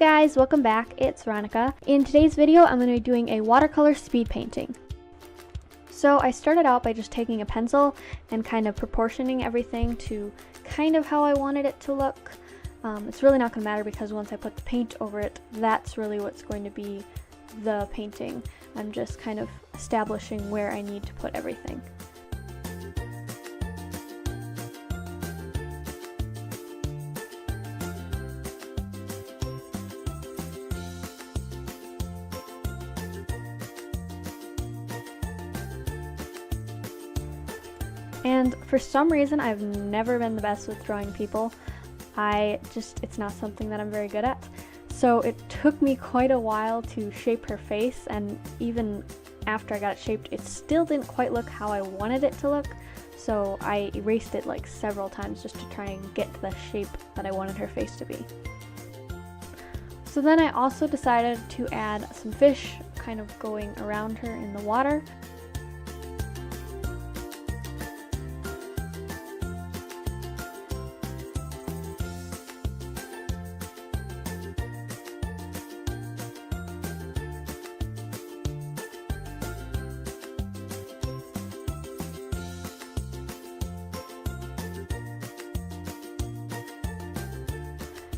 guys, welcome back. It's Veronica. In today's video, I'm going to be doing a watercolor speed painting. So I started out by just taking a pencil and kind of proportioning everything to kind of how I wanted it to look. It's really not going to matter because once I put the paint over it, that's really what's going to be the painting. I'm just kind of establishing where I need to put everything. And for some reason, I've never been the best with drawing people. It's not something that I'm very good at. So it took me quite a while to shape her face, and even after I got it shaped, it still didn't quite look how I wanted it to look. So I erased it like several times just to try and get the shape that I wanted her face to be. So then I also decided to add some fish kind of going around her in the water.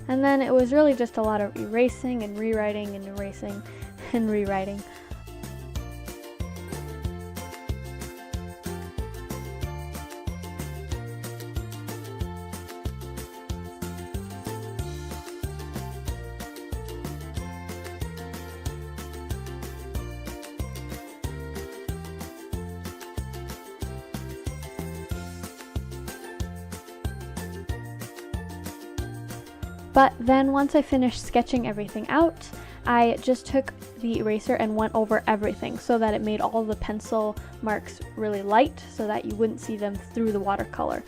And then it was really just a lot of erasing and rewriting and erasing and rewriting. But then once I finished sketching everything out, I just took the eraser and went over everything so that it made all the pencil marks really light so that you wouldn't see them through the watercolor.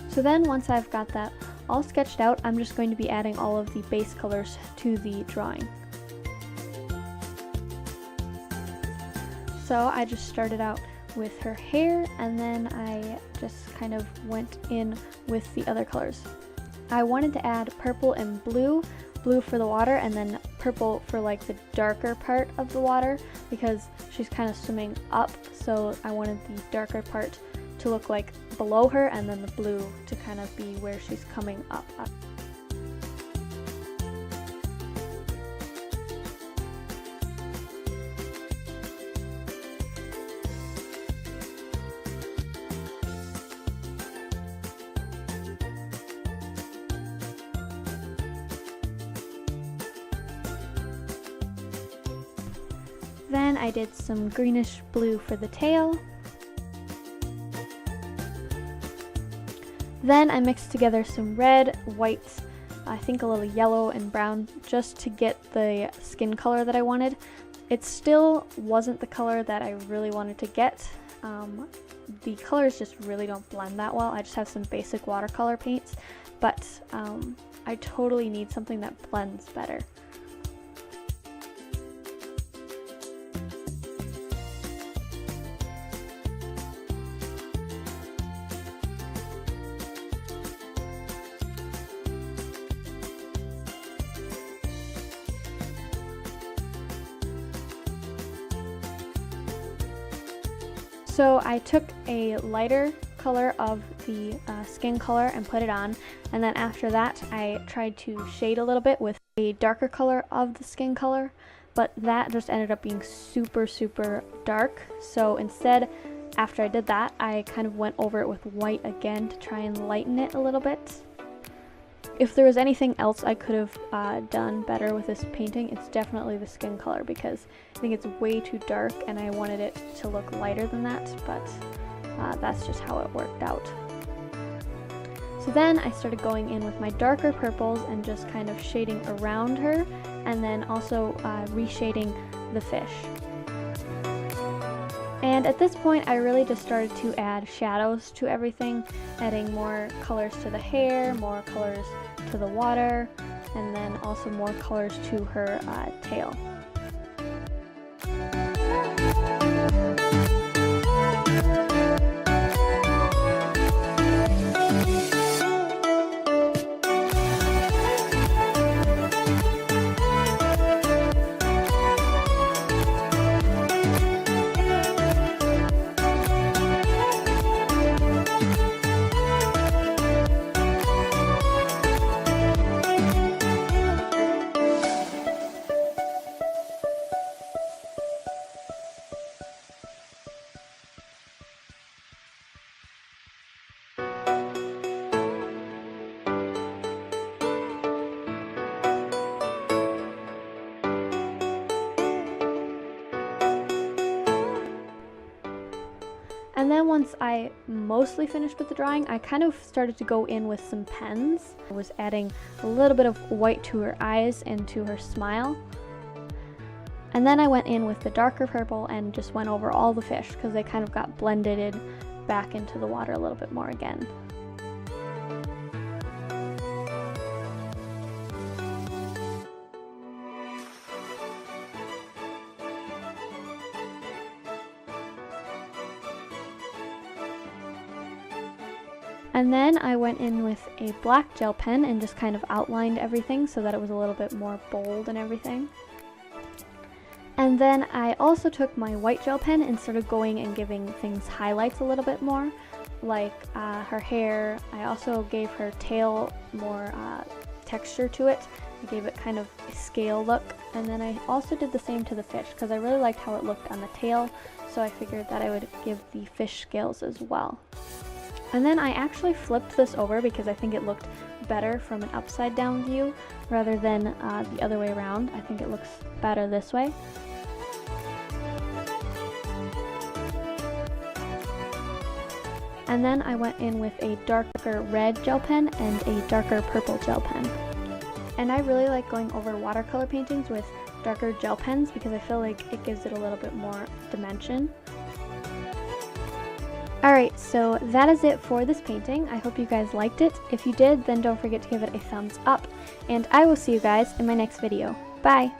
So then once I've got that all sketched out, I'm just going to be adding all of the base colors to the drawing. So I just started out with her hair, and then I just kind of went in with the other colors. I wanted to add purple and blue for the water, and then purple for like the darker part of the water because she's kind of swimming up, so I wanted the darker part to look like below her and then the blue to kind of be where she's coming up. Then I did some greenish blue for the tail. Then I mixed together some red, white, I think a little yellow and brown just to get the skin color that I wanted. It still wasn't the color that I really wanted to get. The colors just really don't blend that well. I just have some basic watercolor paints, but I totally need something that blends better. So I took a lighter color of the skin color and put it on, and then after that I tried to shade a little bit with a darker color of the skin color, but that just ended up being super dark. So instead, after I did that, I kind of went over it with white again to try and lighten it a little bit. If there was anything else I could have done better with this painting, it's definitely the skin color, because I think it's way too dark and I wanted it to look lighter than that, but that's just how it worked out. So then I started going in with my darker purples and just kind of shading around her, and then also reshading the fish. And at this point, I really just started to add shadows to everything, adding more colors to the hair, more colors to the water, and then also more colors to her tail. And then once I mostly finished with the drawing, I kind of started to go in with some pens. I was adding a little bit of white to her eyes and to her smile. And then I went in with the darker purple and just went over all the fish because they kind of got blended in back into the water a little bit more again. And then I went in with a black gel pen and just kind of outlined everything so that it was a little bit more bold and everything. And then I also took my white gel pen and started going and giving things highlights a little bit more, like her hair. I also gave her tail more texture to it. I gave it kind of a scale look. And then I also did the same to the fish because I really liked how it looked on the tail, so I figured that I would give the fish scales as well. And then I actually flipped this over because I think it looked better from an upside down view rather than the other way around. I think it looks better this way. And then I went in with a darker red gel pen and a darker purple gel pen. And I really like going over watercolor paintings with darker gel pens because I feel like it gives it a little bit more dimension. Alright, so that is it for this painting. I hope you guys liked it. If you did, then don't forget to give it a thumbs up. And I will see you guys in my next video. Bye!